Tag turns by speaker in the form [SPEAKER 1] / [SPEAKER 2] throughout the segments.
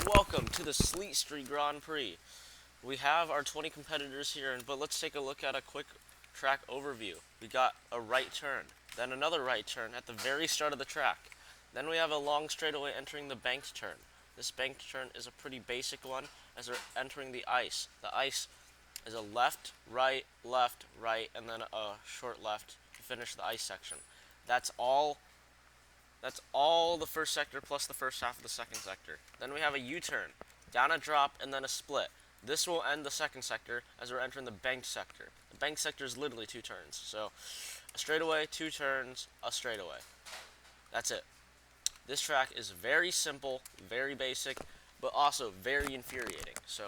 [SPEAKER 1] welcome to the Sleet Street Grand Prix. We have our 20 competitors here, but let's take a look at a quick track overview. We got a right turn, then another right turn at the very start of the track. Then we have a long straightaway entering the banked turn. This banked turn is a pretty basic one as we're entering the ice. The ice is a left, right, and then a short left to finish the ice section. That's all the first sector plus the first half of the second sector. Then we have a U-turn, down a drop, and then a split. This will end the second sector as we're entering the banked sector. The banked sector is literally 2 turns. So a straightaway, 2 turns, a straightaway. That's it. This track is very simple, very basic, but also very infuriating. So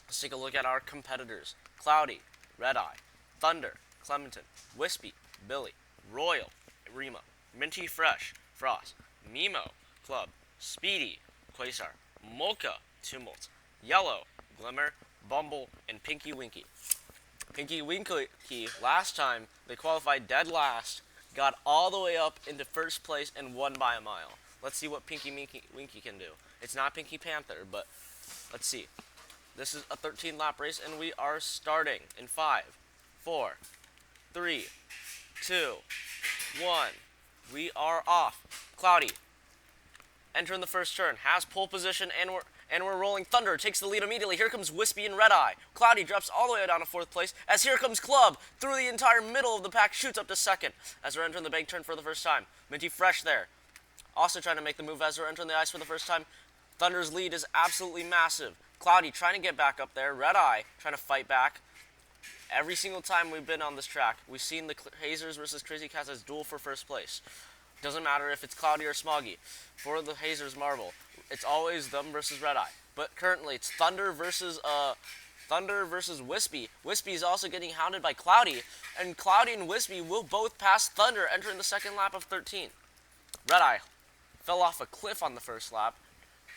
[SPEAKER 1] let's take a look at our competitors. Cloudy, Red Eye, Thunder, Clementon, Wispy, Billy, Royal, Rima, Minty Fresh, Frost, Mimo, Club, Speedy, Quasar, Mocha, Tumult, Yellow, Glimmer, Bumble, and Pinky Winky. Pinky Winky, last time, they qualified dead last, got all the way up into first place, and won by a mile. Let's see what Pinky Winky can do. It's not Pinky Panther, but let's see. This is a 13-lap race, and we are starting in 5, 4, 3, 2, 1. We are off. Cloudy, entering the first turn, has pole position, and we're rolling. Thunder takes the lead immediately. Here comes Wispy and Red Eye. Cloudy drops all the way down to 4th place, as here comes Club through the entire middle of the pack, shoots up to 2nd, as we're entering the bank turn for the first time. Minty Fresh there, also trying to make the move as we're entering the ice for the first time. Thunder's lead is absolutely massive. Cloudy trying to get back up there. Red Eye trying to fight back. Every single time we've been on this track, we've seen the Hazers versus Crazy Cats as duel for first place. Doesn't matter if it's Cloudy or Smoggy. For the Hazers Marble, it's always them versus Red Eye. But currently, it's Thunder versus Wispy. Wispy is also getting hounded by Cloudy, and Cloudy and Wispy will both pass Thunder, entering the second lap of 13. Red Eye fell off a cliff on the first lap,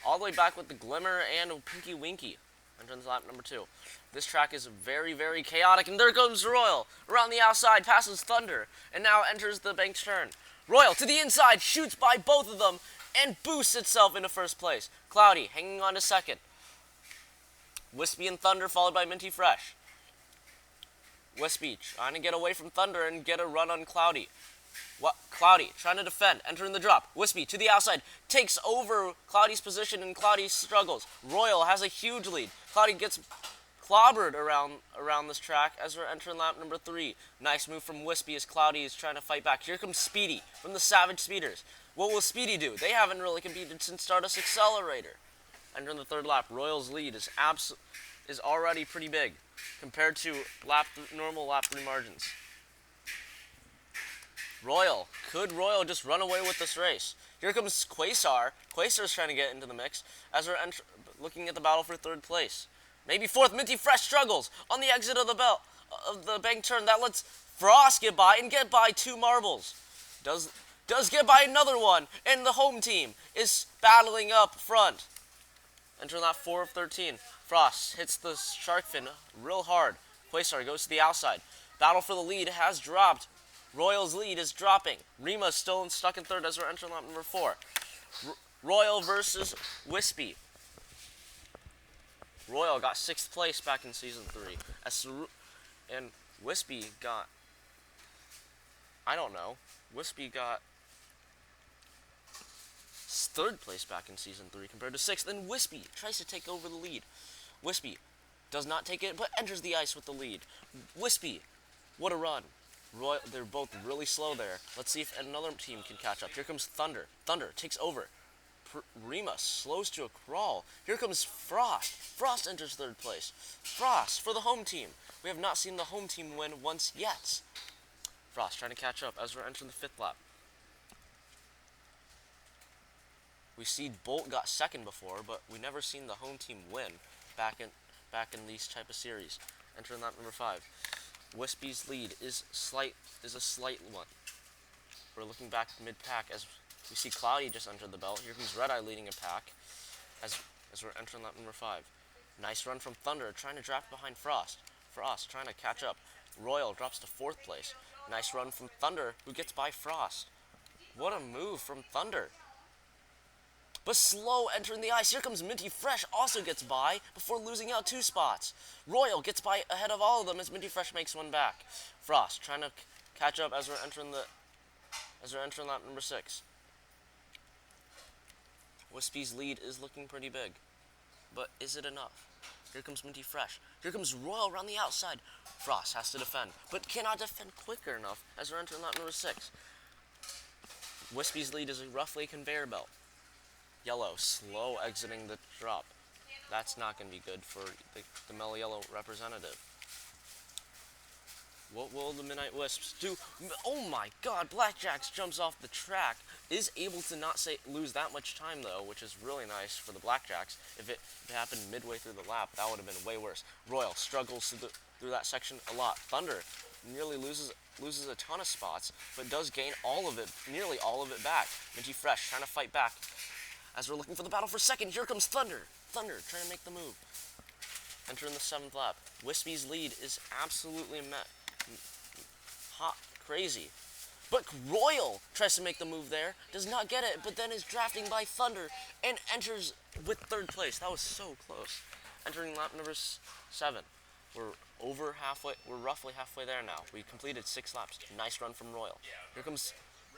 [SPEAKER 1] all the way back with the Glimmer and Pinky Winky, entering lap number 2. This track is very, very chaotic, and there comes Royal around the outside, passes Thunder, and now enters the banked turn. Royal to the inside, shoots by both of them, and boosts itself into first place. Cloudy hanging on to 2nd. Wispy and Thunder followed by Minty Fresh. Wispy trying to get away from Thunder and get a run on Cloudy. Cloudy trying to defend, entering the drop. Wispy to the outside, takes over Cloudy's position, and Cloudy struggles. Royal has a huge lead. Cloudy gets clobbered around this track as we're entering lap number 3. Nice move from Wispy as Cloudy is trying to fight back. Here comes Speedy from the Savage Speeders. What will Speedy do? They haven't really competed since Stardust Accelerator. Entering the 3rd lap, Royal's lead is already pretty big compared to normal lap 3 margins. Could Royal just run away with this race? Here comes Quasar. Quasar's trying to get into the mix as we're looking at the battle for 3rd place. Maybe 4th. Minty Fresh struggles on the exit of the bank turn. That lets Frost get by and get by 2 marbles. Does get by another one, and the home team is battling up front. Entering lap 4 of 13. Frost hits the shark fin real hard. Quasar goes to the outside. Battle for the lead has dropped. Royal's lead is dropping. Rima's still stuck in 3rd as we're entering lap number 4. Royal versus Wispy. Royal got 6th place back in Season 3. And Wispy got... Wispy got 3rd place back in Season 3 compared to 6th. Then Wispy tries to take over the lead. Wispy does not take it, but enters the ice with the lead. Wispy, what a run. Royal, they're both really slow there. Let's see if another team can catch up. Here comes Thunder. Thunder takes over. Rima slows to a crawl. Here comes Frost. Frost enters 3rd place. Frost for the home team. We have not seen the home team win once yet. Frost trying to catch up as we're entering the 5th lap. We see Bolt got 2nd before, but we never seen the home team win back in these type of series. Entering lap number 5. Wispy's lead is a slight one. We're looking back mid-pack as we see Cloudy just entered the belt. Here comes Red Eye leading a pack as we're entering lap number 5. Nice run from Thunder, trying to draft behind Frost. Frost trying to catch up. Royal drops to 4th place. Nice run from Thunder, who gets by Frost. What a move from Thunder. but slow entering the ice. Here comes Minty Fresh, also gets by before losing out 2 spots. Royal gets by ahead of all of them as Minty Fresh makes one back. Frost trying to catch up as we're entering lap number 6. Wispy's lead is looking pretty big, but is it enough? Here comes Minty Fresh. Here comes Royal around the outside. Frost has to defend, but cannot defend quicker enough as we're entering lap number 6. Wispy's lead is roughly a conveyor belt. Yellow, slow exiting the drop. That's not going to be good for the Mellow Yellow representative. What will the Midnight Wisps do? Oh my god, Blackjacks jumps off the track. Is able to not lose that much time though, which is really nice for the Blackjacks. If it happened midway through the lap, that would have been way worse. Royal struggles through that section a lot. Thunder nearly loses a ton of spots, but does gain nearly all of it back. Minty Fresh trying to fight back. As we're looking for the battle for second, here comes Thunder. Thunder trying to make the move. Entering the 7th lap. Wispy's lead is absolutely hot, crazy. But Royal tries to make the move there, does not get it, but then is drafting by Thunder and enters with 3rd place. That was so close. Entering lap number 7. We're roughly halfway there now. We completed 6 laps. Nice run from Royal. Here comes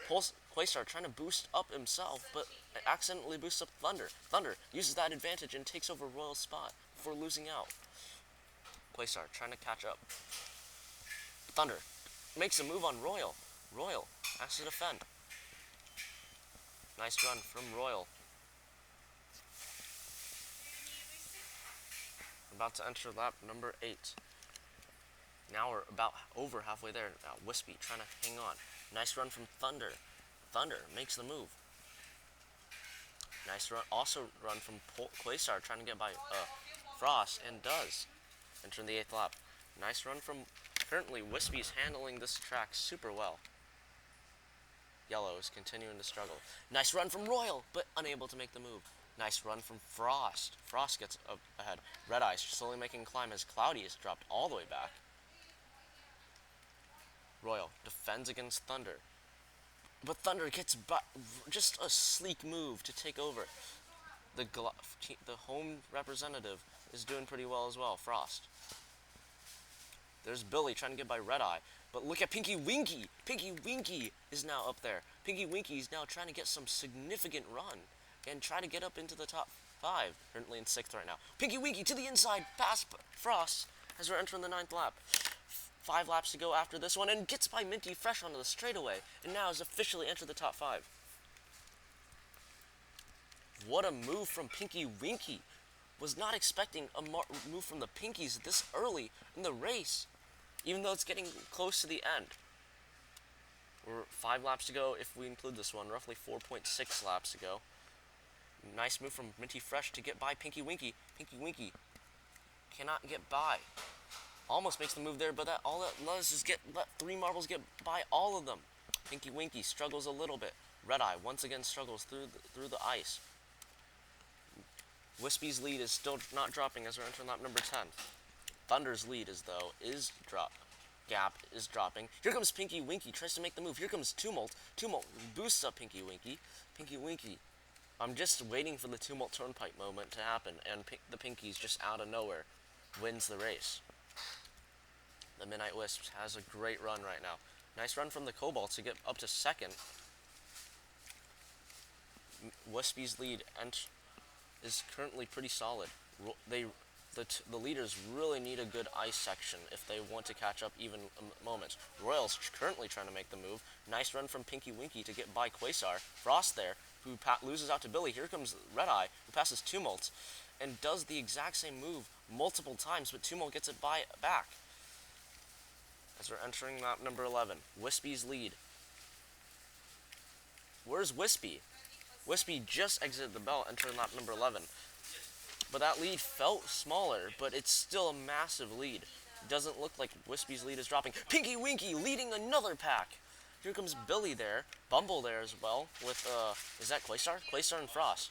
[SPEAKER 1] Quasar trying to boost up himself, but accidentally boosts up Thunder. Thunder uses that advantage and takes over Royal's spot before losing out. Quasar trying to catch up. Thunder makes a move on Royal. Royal has to defend. Nice run from Royal. About to enter lap number 8. Now we're about over halfway there. Now Wispy trying to hang on. Nice run from Thunder. Thunder makes the move. Nice run, also run from Quasar trying to get by Frost, and does. Entering the 8th lap. Nice run from, currently Wispy's handling this track super well. Yellow is continuing to struggle. Nice run from Royal, but unable to make the move. Nice run from Frost. Frost gets up ahead. Red Eye slowly making a climb as Cloudy is dropped all the way back. Royal defends against Thunder. But Thunder gets just a sleek move to take over. The home representative is doing pretty well as well, Frost. There's Billy trying to get by Red Eye. But look at Pinky Winky. Pinky Winky is now up there. Pinky Winky is now trying to get some significant run and try to get up into the top 5. Currently in 6th right now. Pinky Winky to the inside, past Frost as we're entering the 9th lap. 5 laps to go after this one, and gets by Minty Fresh onto the straightaway, and now has officially entered the top 5. What a move from Pinky Winky. Was not expecting a move from the Pinkies this early in the race, even though it's getting close to the end. We're 5 laps to go if we include this one, roughly 4.6 laps to go. Nice move from Minty Fresh to get by Pinky Winky. Pinky Winky cannot get by. Almost makes the move there, but all that does is let 3 marbles get by all of them. Pinky Winky struggles a little bit. Red Eye once again struggles through the ice. Wispy's lead is still not dropping as we're entering lap number 10. Thunder's lead gap is dropping. Here comes Pinky Winky, tries to make the move. Here comes Tumult. Tumult boosts up Pinky Winky. Pinky Winky. I'm just waiting for the Tumult Turnpike moment to happen, and the Pinky's just out of nowhere wins the race. The Midnight Wisps has a great run right now. Nice run from the Cobalt to get up to 2nd. Wispy's lead is currently pretty solid. The leaders really need a good ice section if they want to catch up even moments. Royal's currently trying to make the move. Nice run from Pinky Winky to get by Quasar. Frost there, who loses out to Billy. Here comes Red Eye, who passes Tumult, and does the exact same move multiple times, but Tumult gets it back. As we're entering lap number 11, Wispy's lead. Where's Wispy? Wispy just exited the belt, entering lap number 11. But that lead felt smaller, but it's still a massive lead. It doesn't look like Wispy's lead is dropping. Pinky Winky leading another pack. Here comes Billy there. Bumble there as well with, is that Quasar? Quasar and Frost.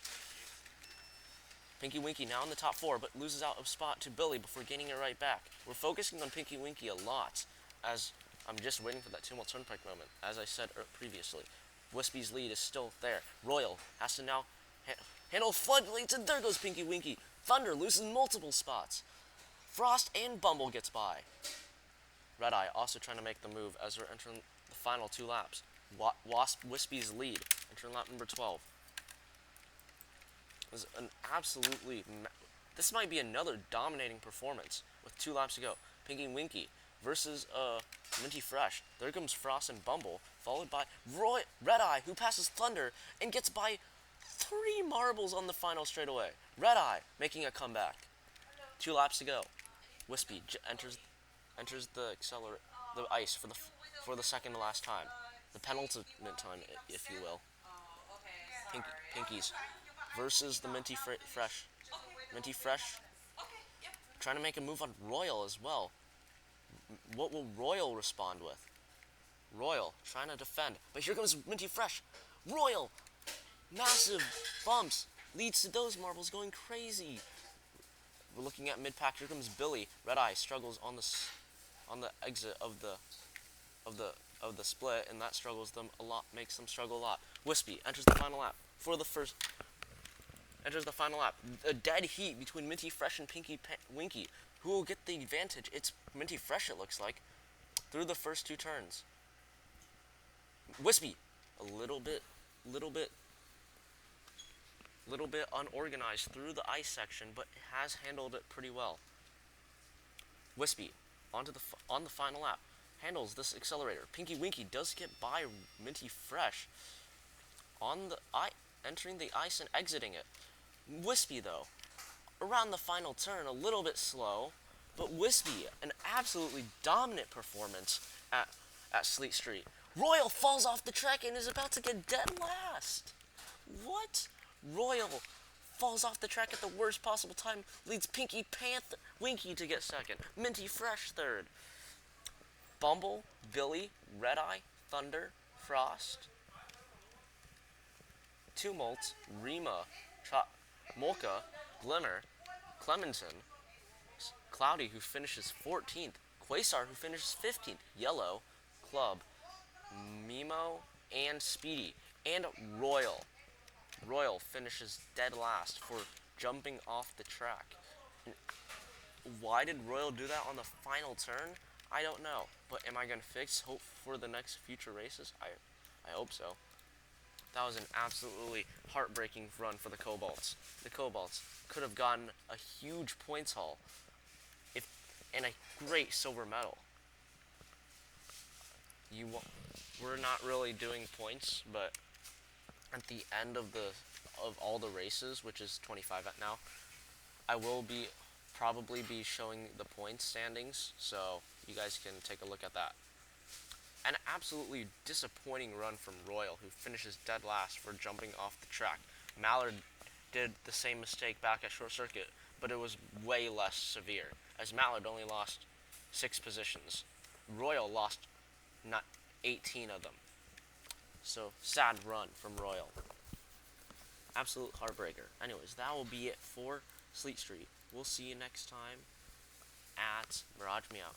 [SPEAKER 1] Pinky Winky now in the top 4, but loses out of spot to Billy before gaining it right back. We're focusing on Pinky Winky a lot, as I'm just waiting for that Tumult Turnpike moment, as I said previously. Wispy's lead is still there. Royal has to now Handle floodgates, and there goes Pinky Winky. Thunder loses multiple spots. Frost and Bumble gets by. Red Eye also trying to make the move as we're entering the final 2 laps. Wasp Wispy's lead, entering lap number 12. It was an absolutely... This might be another dominating performance with 2 laps to go. Pinky Winky versus Minty Fresh. There comes Frost and Bumble, followed by Red Eye, who passes Thunder and gets by 3 marbles on the final straightaway. Red Eye making a comeback. 2 laps to go. Wispy enters the ice for the second to last time. The penultimate time, if you will. Pinkies versus the Minty Fresh. Minty Fresh trying to make a move on Royal as well. What will Royal respond with? Royal trying to defend, but here comes Minty Fresh. Royal, massive bumps, leads to those marbles going crazy. We're looking at mid-pack. Here comes Billy. Red Eye struggles on the exit of the split, and that struggles them a lot, makes them struggle a lot. Wispy enters the final lap enters the final lap. A dead heat between Minty Fresh and Pinky Winky. Who will get the advantage? It's Minty Fresh, it looks like, through the first 2 turns. Wispy, a little bit unorganized through the ice section, but has handled it pretty well. Wispy on the final lap handles this accelerator. Pinky Winky does get by Minty Fresh on the entering the ice and exiting it. Wispy, though, around the final turn, a little bit slow, but Wispy, an absolutely dominant performance at Sleet Street. Royal falls off the track and is about to get dead last. What? Royal falls off the track at the worst possible time, leads Pinky Winky to get second, Minty Fresh third. Bumble, Billy, Red Eye, Thunder, Frost, Tumult, Rima, Molka, Glimmer, Clementon, Cloudy, who finishes 14th, Quasar, who finishes 15th, Yellow, Club, Mimo, and Speedy, and Royal. Royal finishes dead last for jumping off the track. Why did Royal do that on the final turn? I don't know, but am I going to fix hope for the next future races? I hope so. That was an absolutely heartbreaking run for the Cobalts. The Cobalts could have gotten a huge points haul and a great silver medal. We're not really doing points, but at the end of all the races, which is 25 at now, I will probably be showing the points standings, so you guys can take a look at that. An absolutely disappointing run from Royal, who finishes dead last for jumping off the track. Mallard did the same mistake back at Short Circuit, but it was way less severe, as Mallard only lost 6 positions. Royal lost not 18 of them. So, sad run from Royal. Absolute heartbreaker. Anyways, that will be it for Sleet Street. We'll see you next time at Mirage Me Out.